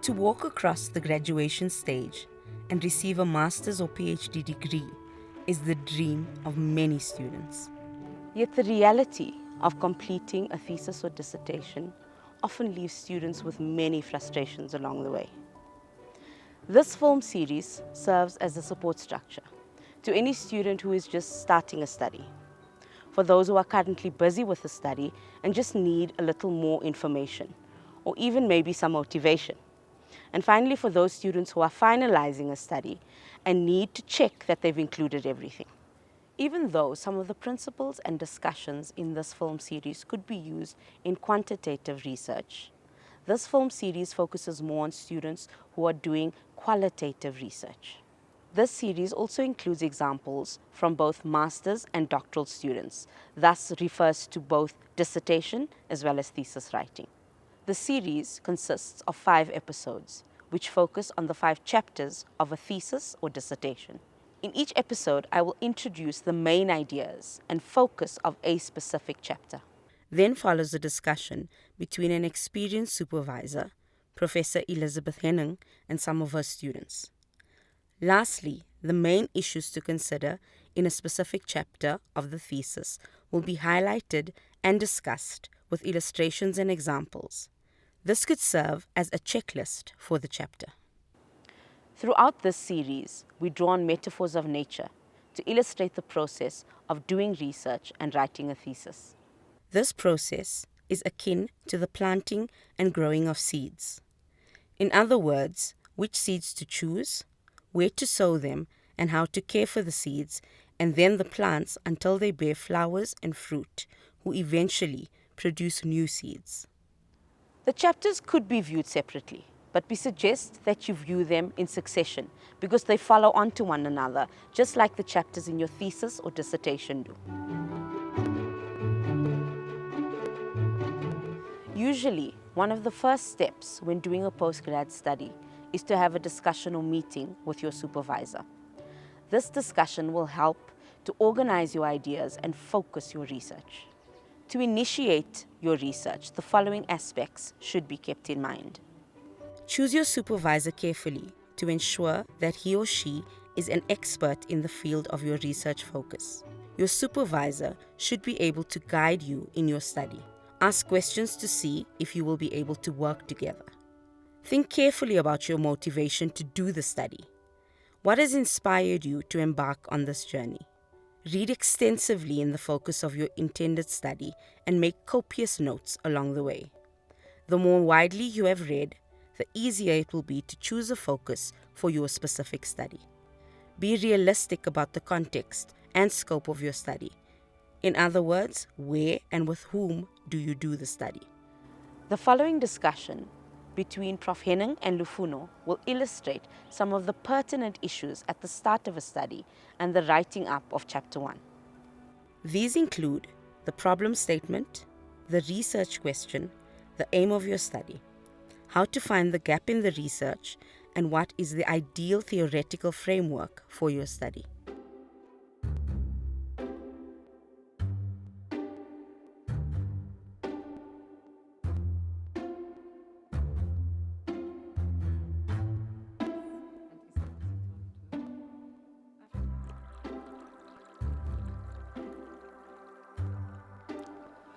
To walk across the graduation stage and receive a master's or PhD degree is the dream of many students. Yet the reality of completing a thesis or dissertation often leaves students with many frustrations along the way. This film series serves as a support structure to any student who is just starting a study, for those who are currently busy with the study and just need a little more information, or even maybe some motivation. And finally, for those students who are finalizing a study and need to check that they've included everything. Even though some of the principles and discussions in this film series could be used in quantitative research, this film series focuses more on students who are doing qualitative research. This series also includes examples from both master's and doctoral students, thus refers to both dissertation as well as thesis writing. The series consists of 5 episodes, which focus on the 5 chapters of a thesis or dissertation. In each episode, I will introduce the main ideas and focus of a specific chapter. Then follows a discussion between an experienced supervisor, Professor Elizabeth Henning, and some of her students. Lastly, the main issues to consider in a specific chapter of the thesis will be highlighted and discussed with illustrations and examples. This could serve as a checklist for the chapter. Throughout this series, we draw on metaphors of nature to illustrate the process of doing research and writing a thesis. This process is akin to the planting and growing of seeds. In other words, which seeds to choose, where to sow them, and how to care for the seeds, and then the plants until they bear flowers and fruit, who eventually produce new seeds. The chapters could be viewed separately, but we suggest that you view them in succession because they follow on to one another, just like the chapters in your thesis or dissertation do. Usually, one of the first steps when doing a postgrad study is to have a discussion or meeting with your supervisor. This discussion will help to organize your ideas and focus your research. To initiate your research, the following aspects should be kept in mind. Choose your supervisor carefully to ensure that he or she is an expert in the field of your research focus. Your supervisor should be able to guide you in your study. Ask questions to see if you will be able to work together. Think carefully about your motivation to do the study. What has inspired you to embark on this journey? Read extensively in the focus of your intended study and make copious notes along the way. The more widely you have read, the easier it will be to choose a focus for your specific study. Be realistic about the context and scope of your study. In other words, where and with whom do you do the study? The following discussion between Prof. Henning and Lufuno will illustrate some of the pertinent issues at the start of a study and the writing up of Chapter 1. These include the problem statement, the research question, the aim of your study, how to find the gap in the research, and what is the ideal theoretical framework for your study.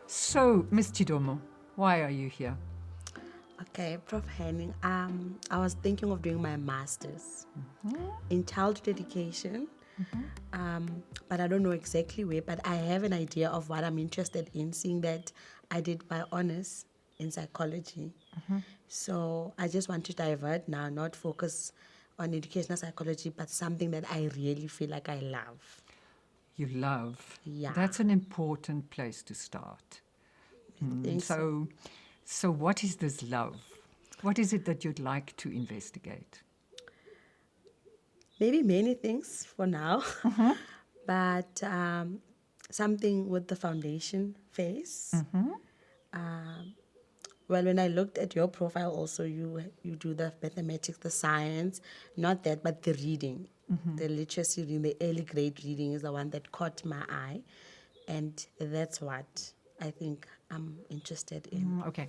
So, Ms. Chidomo, why are you here? Okay, Prof. Henning, I was thinking of doing my master's in childhood education, but I don't know exactly where, but I have an idea of what I'm interested in, seeing that I did my honors in psychology. So I just want to divert now, not focus on educational psychology, but something that I really feel like I love. You love. Yeah. That's an important place to start. I think so. So what is this love? What is it that you'd like to investigate? Maybe many things for now, but something with the foundation phase. Well, when I looked at your profile, also you do the mathematics, the science, not that, but the reading, the literacy reading, the early grade reading is the one that caught my eye, and that's what I think I'm interested in. Okay.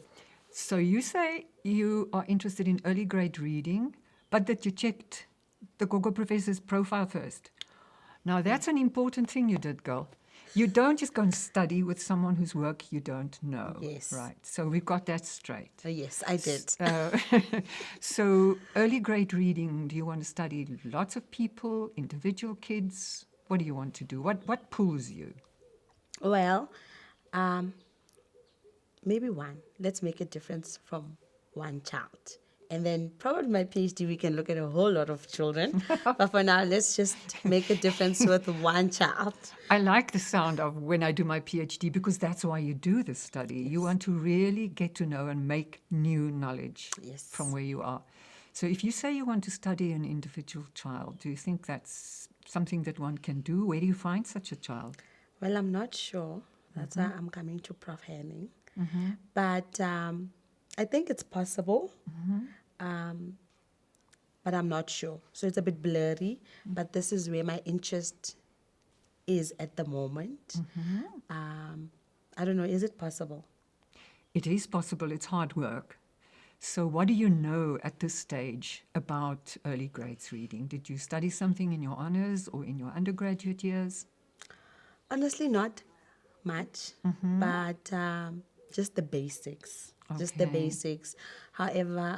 So you say you are interested in early grade reading, but that you checked the Gogo professor's profile first. Now, that's an important thing you did, girl. You don't just go and study with someone whose work you don't know. Yes. Right. So we've got that straight. Yes, I did. So early grade reading, do you want to study lots of people, individual kids? What do you want to do? What pulls you? Well, um, maybe one. Let's make a difference from one child. And then probably my PhD, we can look at a whole lot of children. But for now, let's just make a difference with one child. I like the sound of when I do my PhD because that's why you do this study. You want to really get to know and make new knowledge Yes. from where you are. So if you say you want to study an individual child, do you think that's something that one can do? Where do you find such a child? Well, I'm not sure. That's why I'm coming to Prof. Henning. But I think it's possible. But I'm not sure. So it's a bit blurry. But this is where my interest is at the moment. I don't know, is it possible? It is possible. It's hard work. So what do you know at this stage about early grades reading? Did you study something in your honors or in your undergraduate years? Honestly, not much, but just the basics. Just the Okay. basics. However,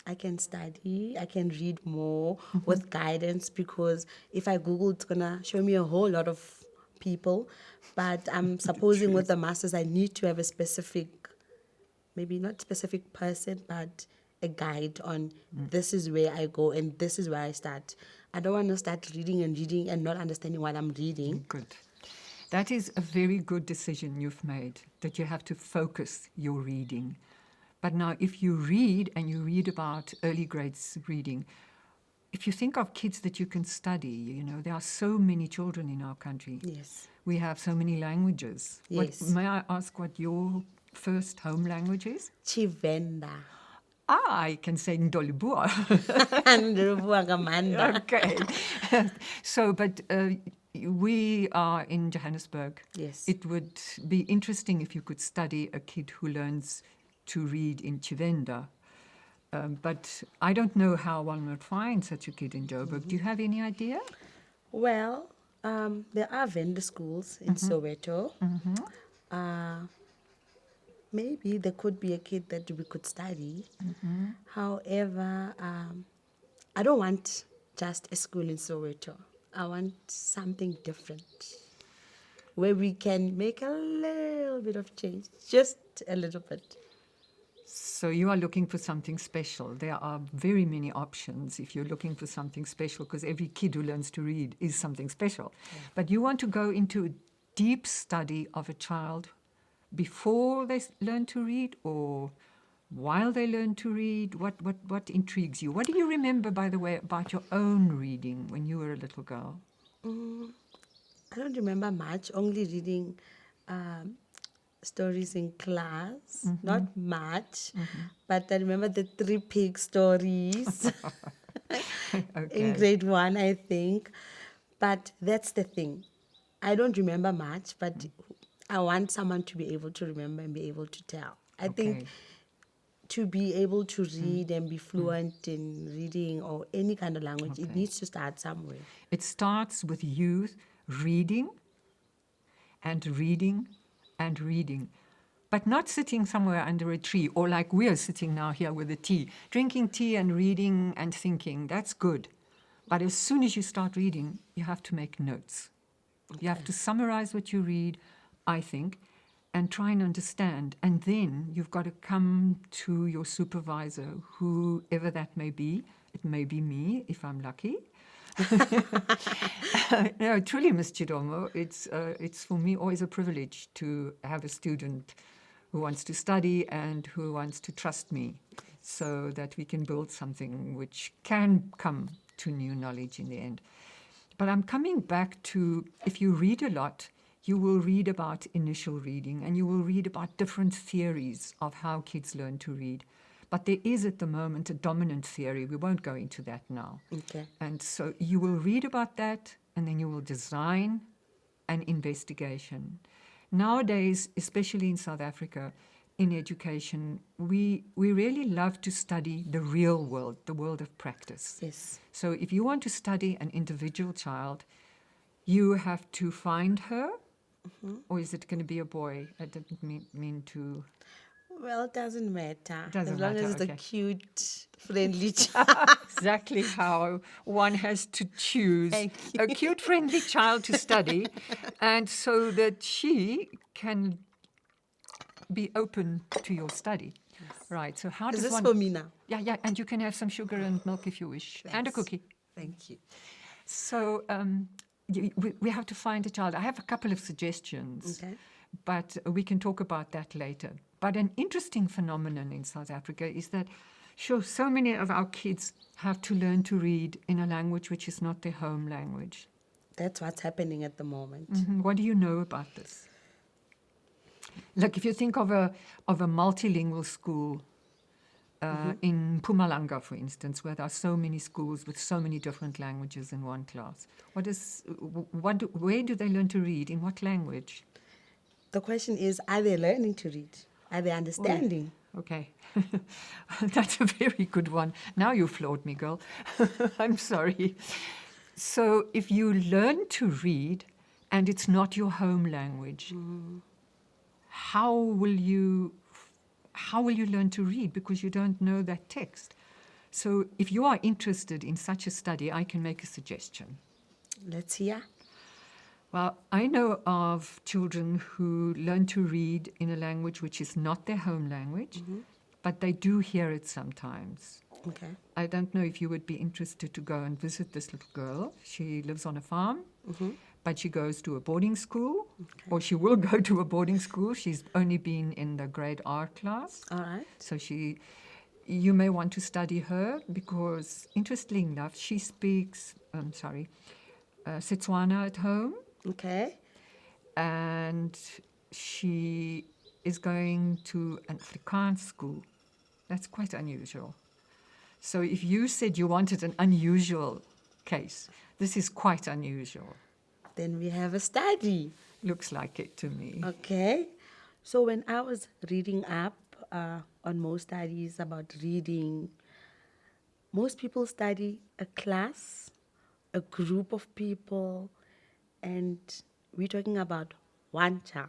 I can study, I can read more with guidance, because if I Google, it's going to show me a whole lot of people. But I'm supposing with the masters, I need to have a specific, maybe not specific person, but a guide on this is where I go and this is where I start. I don't want to start reading and not understanding what I'm reading. Good. That is a very good decision you've made, that you have to focus your reading. But now, if you read and you read about early grades reading, if you think of kids that you can study, you know, there are so many children in our country. Yes. We have so many languages. Yes. May I ask what your first home language is? Chivenda. I can say Ndolibua. Ngamanda. Okay. So, but we are in Johannesburg. Yes. It would be interesting if you could study a kid who learns to read in Chivenda. But I don't know how one would find such a kid in Joburg. Do you have any idea? Well, there are vendor schools in Soweto. Maybe there could be a kid that we could study. However, I don't want just a school in Soweto. I want something different where we can make a little bit of change, just a little bit. So you are looking for something special. There are very many options if you're looking for something special, because every kid who learns to read is something special. Yeah. But you want to go into a deep study of a child before they learn to read or while they learn to read. What intrigues you? What do you remember, by the way, about your own reading when you were a little girl? I don't remember much, only reading stories in class, not much, but I remember the 3 pig stories in grade 1, I think. But that's the thing. I don't remember much, but I want someone to be able to remember and be able to tell. I think to be able to read and be fluent in reading or any kind of language, it needs to start somewhere. It starts with youth reading and reading and reading, but not sitting somewhere under a tree or like we're sitting now here with a tea. Drinking tea and reading and thinking, that's good. But as soon as you start reading, you have to make notes. Okay. You have to summarize what you read, I think, and try and understand. And then you've got to come to your supervisor, whoever that may be. It may be me, if I'm lucky. No, truly, Ms. Chidomo, it's for me always a privilege to have a student who wants to study and who wants to trust me so that we can build something which can come to new knowledge in the end. But I'm coming back to, if you read a lot, you will read about initial reading, and you will read about different theories of how kids learn to read. But there is at the moment a dominant theory. We won't go into that now. Okay. And so you will read about that, and then you will design an investigation. Nowadays, especially in South Africa, in education, we really love to study the real world, the world of practice. Yes. So if you want to study an individual child, you have to find her, or is it going to be a boy? I didn't mean to... Well, it doesn't matter. Doesn't as long matter, as it's okay. a cute, friendly child. Exactly how one has to choose Thank you. a cute, friendly child to study, and so that she can be open to your study. Right, so how Is does this one... for me now? Yeah, and you can have some sugar and milk if you wish, and a Thanks. cookie. Thank you. So we have to find a child. I have a couple of suggestions, Okay. but we can talk about that later. But an interesting phenomenon in South Africa is that, sure, so many of our kids have to learn to read in a language which is not their home language. That's what's happening at the moment. What do you know about this? Like if you think of a multilingual school in Mpumalanga, for instance, where there are so many schools with so many different languages in one class. Where do they learn to read? In what language? The question is, are they learning to read? Are they understanding? Okay. That's a very good one. Now you floored me, girl. I'm sorry. So if you learn to read and it's not your home language, how will you learn to read, because you don't know that text? So if you are interested in such a study, I can make a suggestion. Let's hear. Well, I know of children who learn to read in a language which is not their home language, but they do hear it sometimes. Okay. I don't know if you would be interested to go and visit this little girl. She lives on a farm, but she goes to a boarding school, or she will go to a boarding school. She's only been in the grade R class. All right. So you may want to study her, because interestingly enough, she speaks, Setswana at home, Okay. and she is going to an Afrikaans school. That's quite unusual. So if you said you wanted an unusual case, this is quite unusual. Then we have a study. Looks like it to me. Okay. So when I was reading up on most studies about reading, most people study a class, a group of people, and we're talking about one child.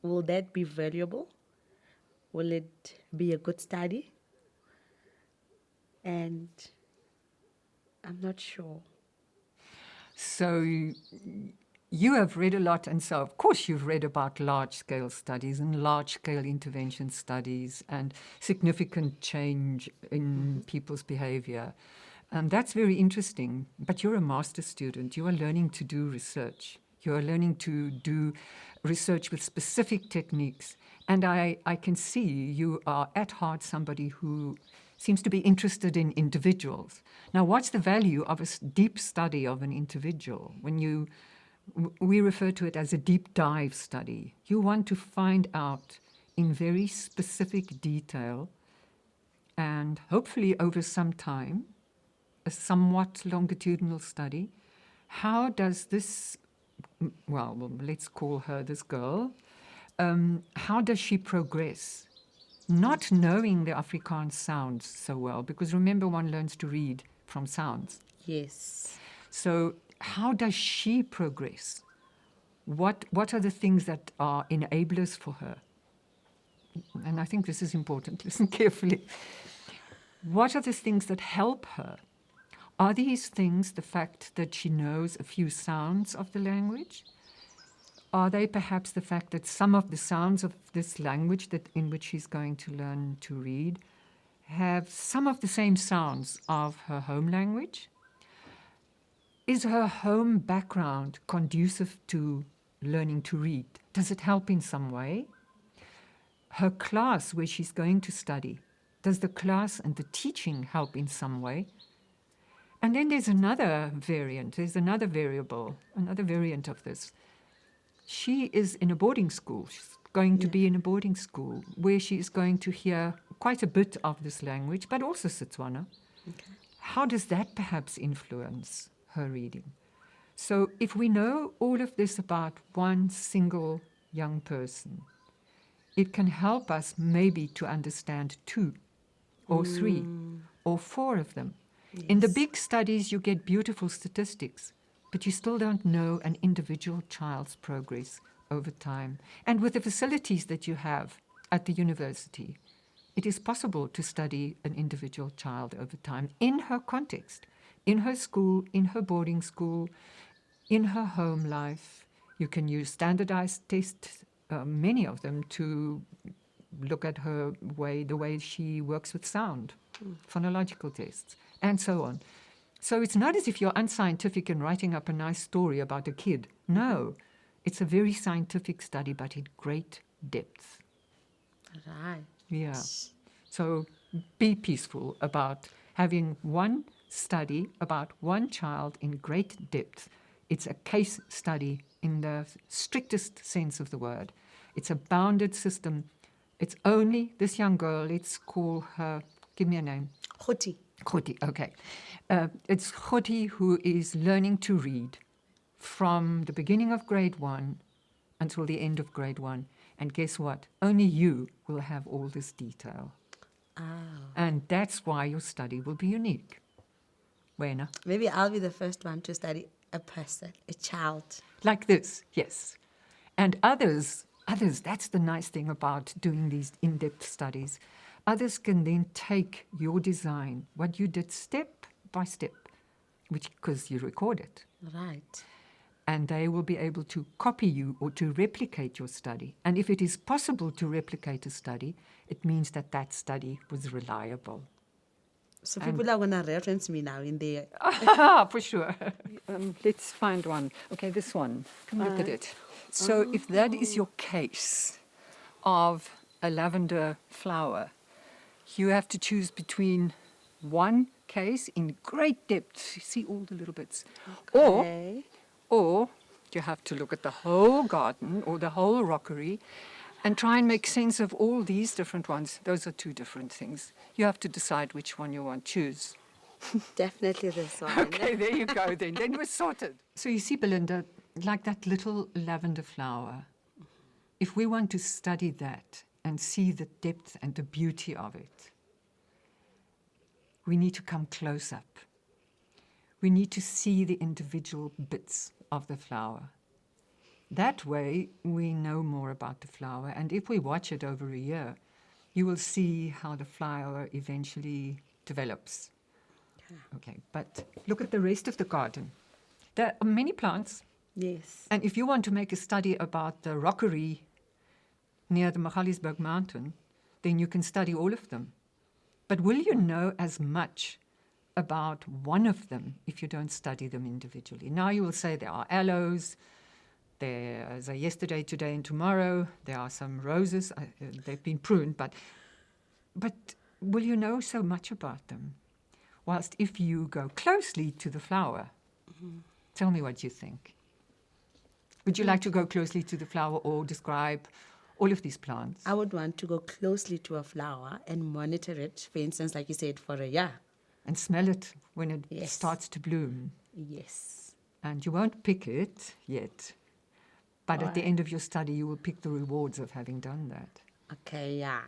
Will that be valuable? Will it be a good study? And I'm not sure. So you have read a lot, and so of course you've read about large-scale studies and large-scale intervention studies and significant change in people's behavior. And that's very interesting. But you're a master's student. You are learning to do research. You are learning to do research with specific techniques. And I can see you are at heart somebody who seems to be interested in individuals. Now, what's the value of a deep study of an individual? We refer to it as a deep dive study. You want to find out in very specific detail, and hopefully over some time, a somewhat longitudinal study, how does this, well, let's call her this girl, how does she progress? Not knowing the Afrikaans sounds so well, because remember, one learns to read from sounds. Yes. So how does she progress? What are the things that are enablers for her? And I think this is important. Listen carefully. What are the things that help her? Are these things the fact that she knows a few sounds of the language? Are they perhaps the fact that some of the sounds of this language in which she's going to learn to read have some of the same sounds of her home language? Is her home background conducive to learning to read? Does it help in some way? Her class where she's going to study, does the class and the teaching help in some way? And then there's another variant, there's another variable, another variant of this. She is in a boarding school. She's going to be in a boarding school where she is going to hear quite a bit of this language, but also Setswana. Okay. How does that perhaps influence her reading? So if we know all of this about one single young person, it can help us maybe to understand 2 or 3 or 4 of them. In the big studies, you get beautiful statistics, but you still don't know an individual child's progress over time. And with the facilities that you have at the university, it is possible to study an individual child over time in her context, in her school, in her boarding school, in her home life. You can use standardized tests, many of them, to look at her the way she works with sound, phonological tests, and so on. So it's not as if you're unscientific and writing up a nice story about a kid. No, it's a very scientific study, but in great depth. Right. Yeah. So be peaceful about having one study about one child in great depth. It's a case study in the strictest sense of the word. It's a bounded system. It's only this young girl, let's call her, give me a name. Khoti. Khoti, okay. It's Khoti who is learning to read from the beginning of grade 1 until the end of grade 1. And guess what? Only you will have all this detail. Oh. And that's why your study will be unique. Wena? Maybe I'll be the first one to study a person, a child. Like this, yes. And others, that's the nice thing about doing these in-depth studies. Others can then take your design, what you did step by step, because you record it. Right. And they will be able to copy you or to replicate your study. And if it is possible to replicate a study, it means that that study was reliable. So people are going to reference me now in their... For sure. Let's find one. Okay, this one. Come look at it. So if that is your case of a lavender flower, you have to choose between one case in great depth. You see all the little bits. Okay. Or you have to look at the whole garden or the whole rockery and try and make sense of all these different ones. Those are 2 different things. You have to decide which one you want to choose. Definitely this one. Okay, there you go then. Then we're sorted. So you see, Belinda, like that little lavender flower, if we want to study that and see the depth and the beauty of it, we need to come close up. We need to see the individual bits of the flower. That way, we know more about the flower. And if we watch it over a year, you will see how the flower eventually develops. Okay, but look at the rest of the garden. There are many plants. Yes. And if you want to make a study about the rockery near the Magaliesberg Mountain, then you can study all of them. But will you know as much about one of them if you don't study them individually? Now you will say there are aloes, there's a yesterday, today, and tomorrow. There are some roses. They've been pruned, but will you know so much about them? Whilst if you go closely to the flower, tell me what you think. Would you like to go closely to the flower or describe all of these plants? I would want to go closely to a flower and monitor it, for instance, like you said, for a year. And smell it when it starts to bloom. Yes. And you won't pick it yet. But at the end of your study, you will pick the rewards of having done that. Okay, yeah.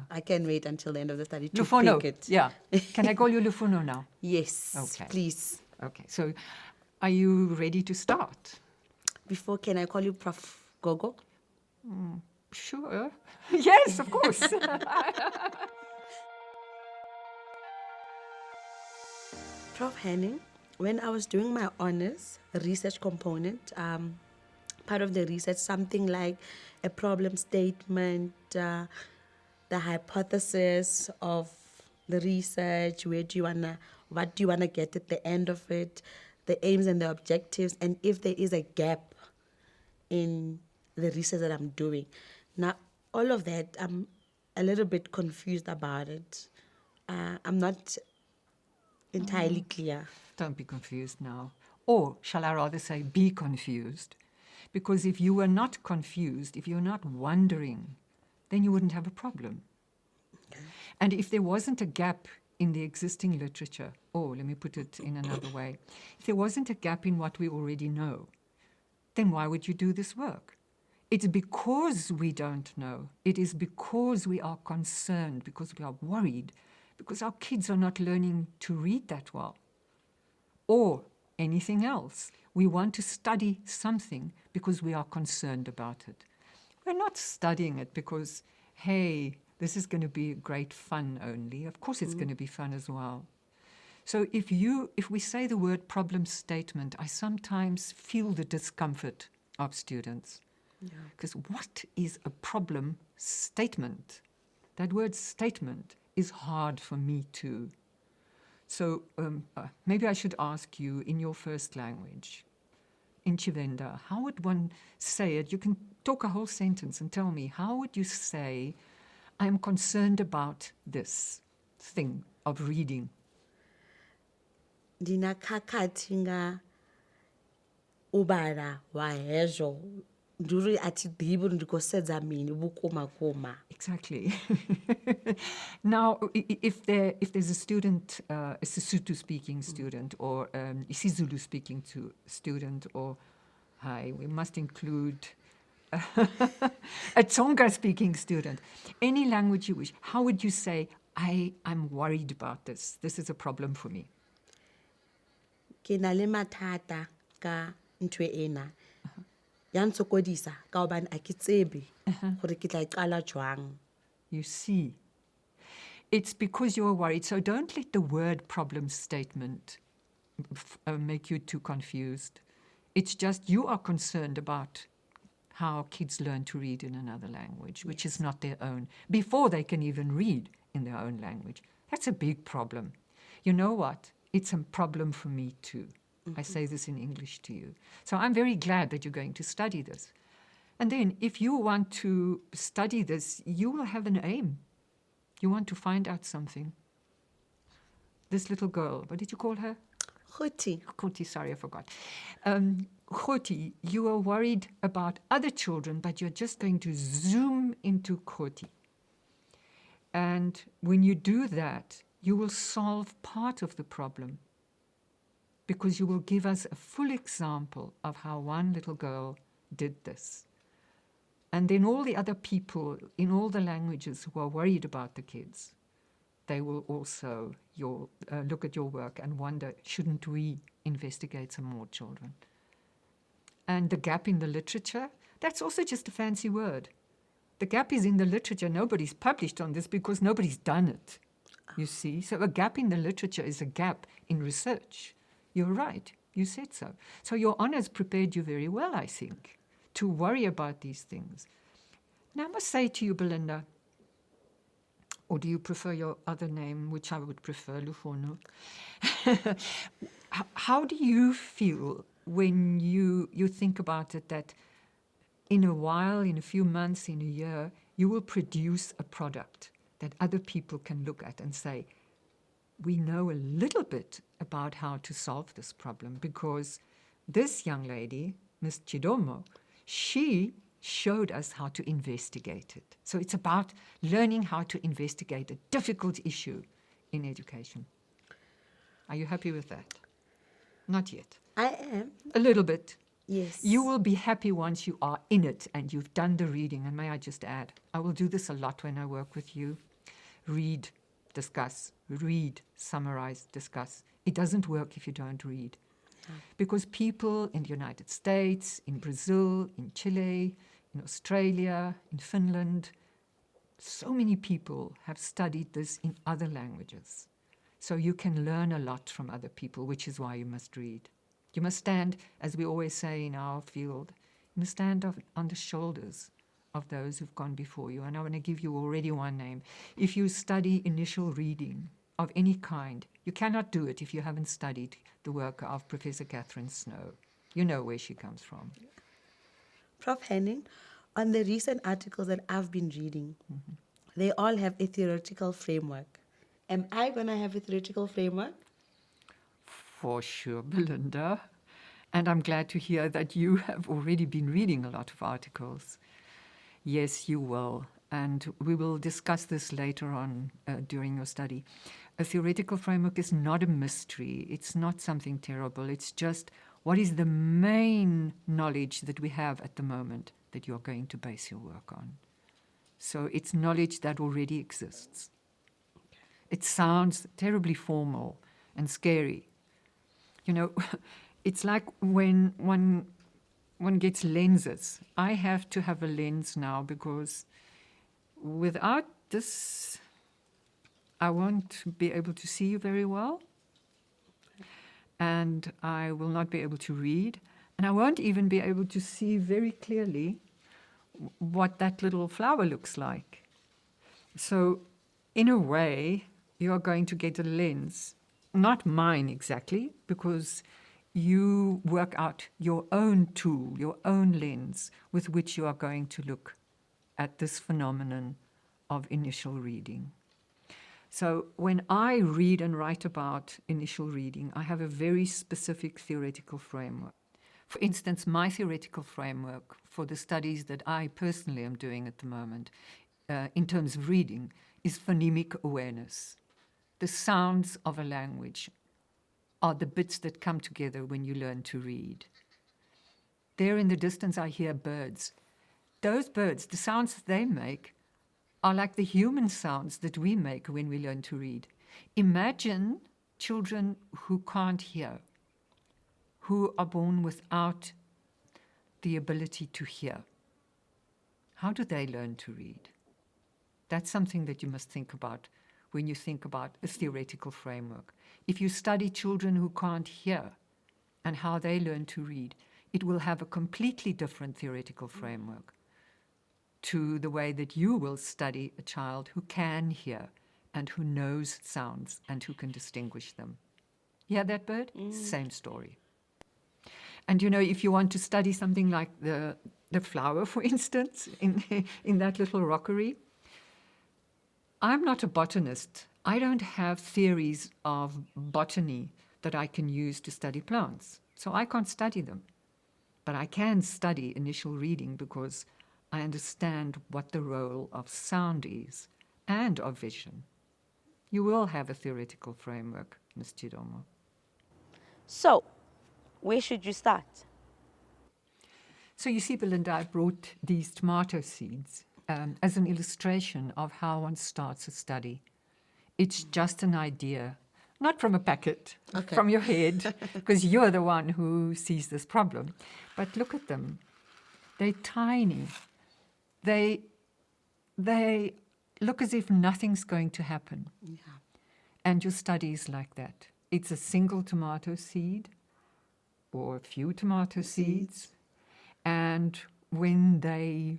I can wait until the end of the study to Lufuno, pick it. yeah. Can I call you Lufuno now? Yes, Okay. please. Okay, so are you ready to start? Before, can I call you Prof. Gogo? Sure. Yes, of course. Prof. Henning, when I was doing my honors research component, part of the research, something like a problem statement, the hypothesis of the research, what do you wanna get at the end of it, the aims and the objectives, and if there is a gap in the research that I'm doing. Now, all of that, I'm a little bit confused about it. I'm not entirely clear. Don't be confused now. Or shall I rather say, be confused? Because if you were not confused, if you're not wondering, then you wouldn't have a problem. And if there wasn't a gap in the existing literature, or let me put it in another way, if there wasn't a gap in what we already know, then why would you do this work? It's because we don't know. It is because we are concerned, because we are worried, because our kids are not learning to read that well. Or anything else. We want to study something because we are concerned about it. We're not studying it because, hey, this is going to be great fun only. Of course it's going to be fun as well. So if we say the word problem statement, I sometimes feel the discomfort of students. Because what is a problem statement? That word statement is hard for me too. So maybe I should ask you in your first language, in Chivenda, how would one say it? You can talk a whole sentence and tell me, how would you say, I'm concerned about this thing of reading? Ndinakakati nga ubara wa hezwo nduri ati ḓivhi uri ndi khou sedza mini vhukuma. Exactly. Now, if there's a student, a Sesotho-speaking student, or a isiZulu-speaking student, or we must include a Tsonga-speaking student, any language you wish, how would you say, I'm worried about this. This is a problem for me. Ke na le mathata ka ntwe ena. Ya ntsokodisa ka hobane a ke tsebe gore ke tla e qala jwang. You see, it's because you're worried. So don't let the word problem statement make you too confused. It's just you are concerned about how kids learn to read in another language, which is not their own, before they can even read in their own language. That's a big problem. You know what? It's a problem for me too. I say this in English to you. So I'm very glad that you're going to study this. And then if you want to study this, you will have an aim. You want to find out something. This little girl, what did you call her? Goetie. Khoti, sorry, I forgot. Khoti, you are worried about other children, but you're just going to zoom into Khoti. And when you do that, you will solve part of the problem, because you will give us a full example of how one little girl did this. And then all the other people in all the languages who are worried about the kids, they will also look at your work and wonder, shouldn't we investigate some more children? And the gap in the literature, that's also just a fancy word. The gap is in the literature. Nobody's published on this because nobody's done it, you see. So a gap in the literature is a gap in research. You're right, you said so. So your honours prepared you very well, I think, to worry about these things. Now I must say to you, Belinda, or do you prefer your other name, which I would prefer, Lufono? How do you feel when you think about it, that in a while, in a few months, in a year, you will produce a product that other people can look at and say, we know a little bit about how to solve this problem, because this young lady, Miss Chidomo, she showed us how to investigate it. So it's about learning how to investigate a difficult issue in education. Are you happy with that? Not yet. I am. A little bit. Yes. You will be happy once you are in it and you've done the reading. And may I just add, I will do this a lot when I work with you. Read, discuss, read, summarize, discuss. It doesn't work if you don't read. Because people in the United States, in Brazil, in Chile, in Australia, in Finland, so many people have studied this in other languages. So you can learn a lot from other people, which is why you must read. You must stand, as we always say in our field, you must stand on the shoulders of those who've gone before you. And I want to give you already one name. If you study initial reading of any kind, you cannot do it if you haven't studied the work of Professor Catherine Snow. You know where she comes from. Prof. Henning, on the recent articles that I've been reading, they all have a theoretical framework. Am I going to have a theoretical framework? For sure, Belinda. And I'm glad to hear that you have already been reading a lot of articles. Yes, you will. And we will discuss this later on during your study. A theoretical framework is not a mystery. It's not something terrible. It's just what is the main knowledge that we have at the moment that you're going to base your work on. So it's knowledge that already exists. It sounds terribly formal and scary. You know, it's like when one gets lenses. I have to have a lens now because without this, I won't be able to see you very well. And I will not be able to read. And I won't even be able to see very clearly what that little flower looks like. So in a way, you're going to get a lens, not mine exactly, because you work out your own tool, your own lens with which you are going to look at this phenomenon of initial reading. So when I read and write about initial reading, I have a very specific theoretical framework. For instance, my theoretical framework for the studies that I personally am doing at the moment in terms of reading is phonemic awareness. The sounds of a language are the bits that come together when you learn to read. There in the distance I hear birds. Those birds, the sounds that they make are like the human sounds that we make when we learn to read. Imagine children who can't hear, who are born without the ability to hear. How do they learn to read? That's something that you must think about when you think about a theoretical framework. If you study children who can't hear and how they learn to read, it will have a completely different theoretical framework to the way that you will study a child who can hear and who knows sounds and who can distinguish them. You hear that bird? Same story. And you know, if you want to study something like the flower, for instance, in that little rockery, I'm not a botanist. I don't have theories of botany that I can use to study plants. So I can't study them. But I can study initial reading because I understand what the role of sound is and of vision. You will have a theoretical framework, Ms. Chidomo. So, where should you start? So you see, Belinda, I brought these tomato seeds as an illustration of how one starts a study. It's just an idea, not from a packet, from your head, because you're the one who sees this problem. But look at them. They're tiny. They look as if nothing's going to happen. Yeah. And your study is like that. It's a single tomato seed or a few tomato seeds. And when they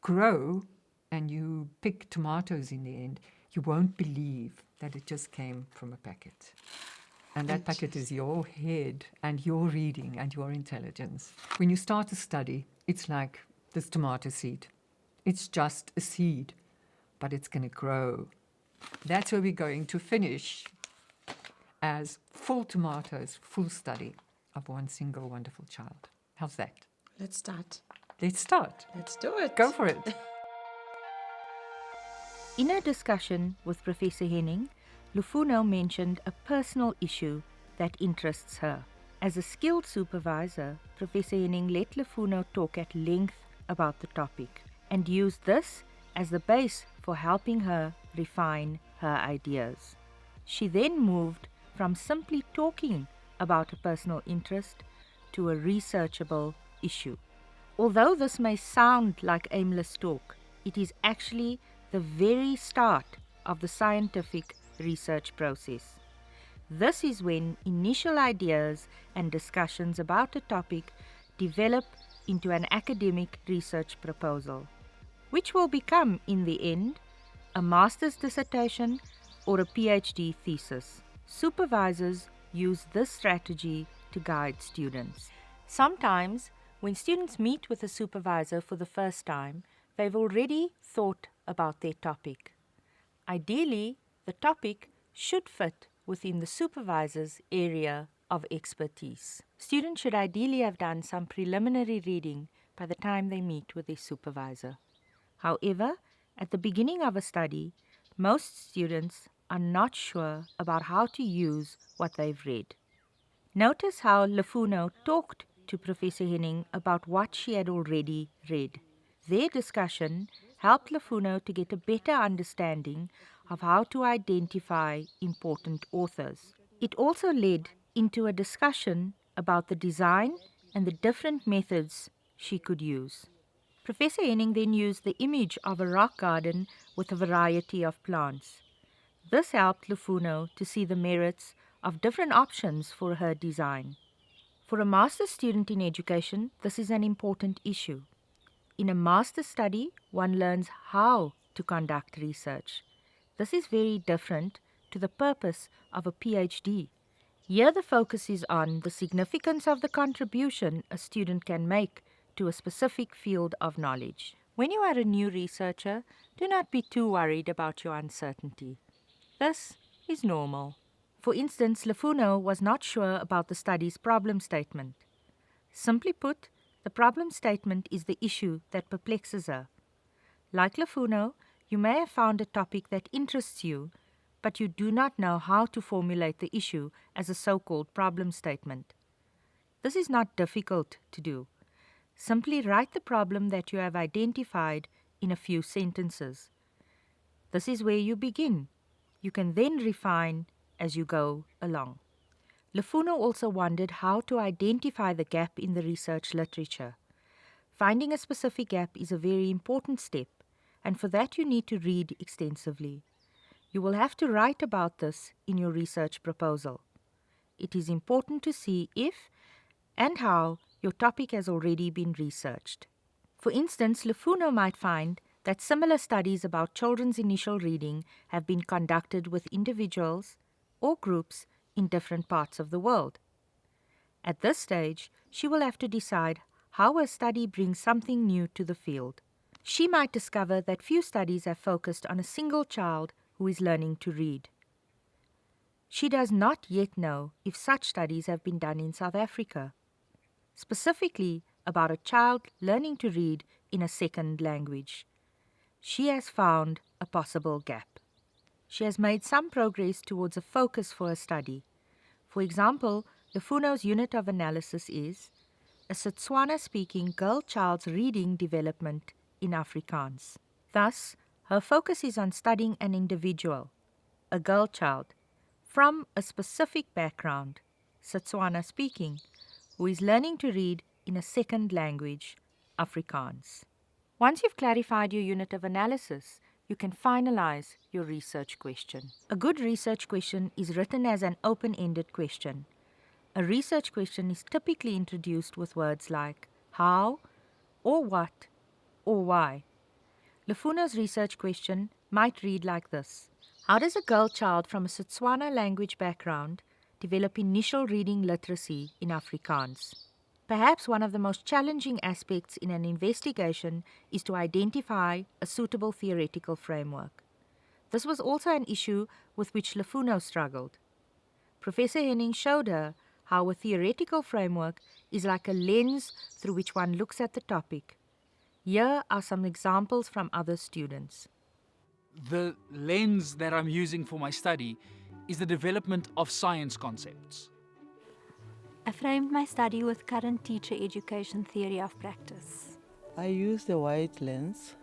grow and you pick tomatoes in the end, you won't believe that it just came from a packet. And that packet is your head and your reading and your intelligence. When you start a study, it's like this tomato seed. It's just a seed, but it's going to grow. That's where we're going to finish as full tomatoes, full study of one single wonderful child. How's that? Let's start. Let's start. Let's do it. Go for it. In a discussion with Professor Henning, Lufuno mentioned a personal issue that interests her. As a skilled supervisor, Professor Henning let Lufuno talk at length about the topic and used this as the base for helping her refine her ideas. She then moved from simply talking about a personal interest to a researchable issue. Although this may sound like aimless talk, it is actually the very start of the scientific research process. This is when initial ideas and discussions about a topic develop into an academic research proposal, which will become, in the end, a master's dissertation or a PhD thesis. Supervisors use this strategy to guide students. Sometimes, when students meet with a supervisor for the first time, they've already thought about their topic. Ideally, the topic should fit within the supervisor's area of expertise. Students should ideally have done some preliminary reading by the time they meet with their supervisor. However, at the beginning of a study, most students are not sure about how to use what they've read. Notice how Lefuno talked to Professor Henning about what she had already read. Their discussion helped Lefuno to get a better understanding of how to identify important authors. It also led into a discussion about the design and the different methods she could use. Professor Henning then used the image of a rock garden with a variety of plants. This helped Lefuno to see the merits of different options for her design. For a master's student in education, this is an important issue. In a master's study, one learns how to conduct research. This is very different to the purpose of a PhD. Here the focus is on the significance of the contribution a student can make to a specific field of knowledge. When you are a new researcher, do not be too worried about your uncertainty. This is normal. For instance, Lefuno was not sure about the study's problem statement. Simply put, the problem statement is the issue that perplexes her. Like Lefuno, you may have found a topic that interests you, but you do not know how to formulate the issue as a so-called problem statement. This is not difficult to do. Simply write the problem that you have identified in a few sentences. This is where you begin. You can then refine as you go along. Lefuno also wondered how to identify the gap in the research literature. Finding a specific gap is a very important step, and for that you need to read extensively. You will have to write about this in your research proposal. It is important to see if and how your topic has already been researched. For instance, Lefuno might find that similar studies about children's initial reading have been conducted with individuals or groups in different parts of the world. At this stage, she will have to decide how her study brings something new to the field. She might discover that few studies have focused on a single child who is learning to read. She does not yet know if such studies have been done in South Africa, specifically about a child learning to read in a second language. She has found a possible gap. She has made some progress towards a focus for her study. For example, Lefuno's unit of analysis is a Setswana-speaking girl child's reading development in Afrikaans. Thus, her focus is on studying an individual, a girl child, from a specific background, Setswana-speaking, who is learning to read in a second language, Afrikaans. Once you've clarified your unit of analysis, you can finalize your research question. A good research question is written as an open-ended question. A research question is typically introduced with words like how, or what, or why. Lefuno's research question might read like this. How does a girl child from a Setswana language background develop initial reading literacy in Afrikaans? Perhaps one of the most challenging aspects in an investigation is to identify a suitable theoretical framework. This was also an issue with which Lefuno struggled. Professor Henning showed her how a theoretical framework is like a lens through which one looks at the topic. Here are some examples from other students. The lens that I'm using for my study is the development of science concepts. I framed my study with current teacher education theory of practice. I used a wide lens,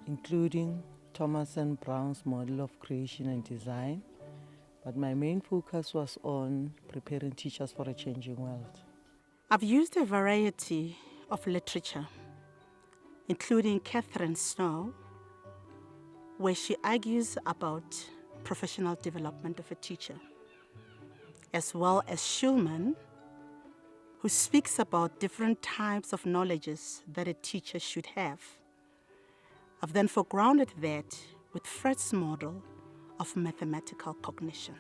including Thomas and Brown's model of creation and design, but my main focus was on preparing teachers for a changing world. I've used a variety of literature, including Catherine Snow, where she argues about professional development of a teacher, as well as Schulman, who speaks about different types of knowledges that a teacher should have. I've then foregrounded that with Fred's model of mathematical cognition.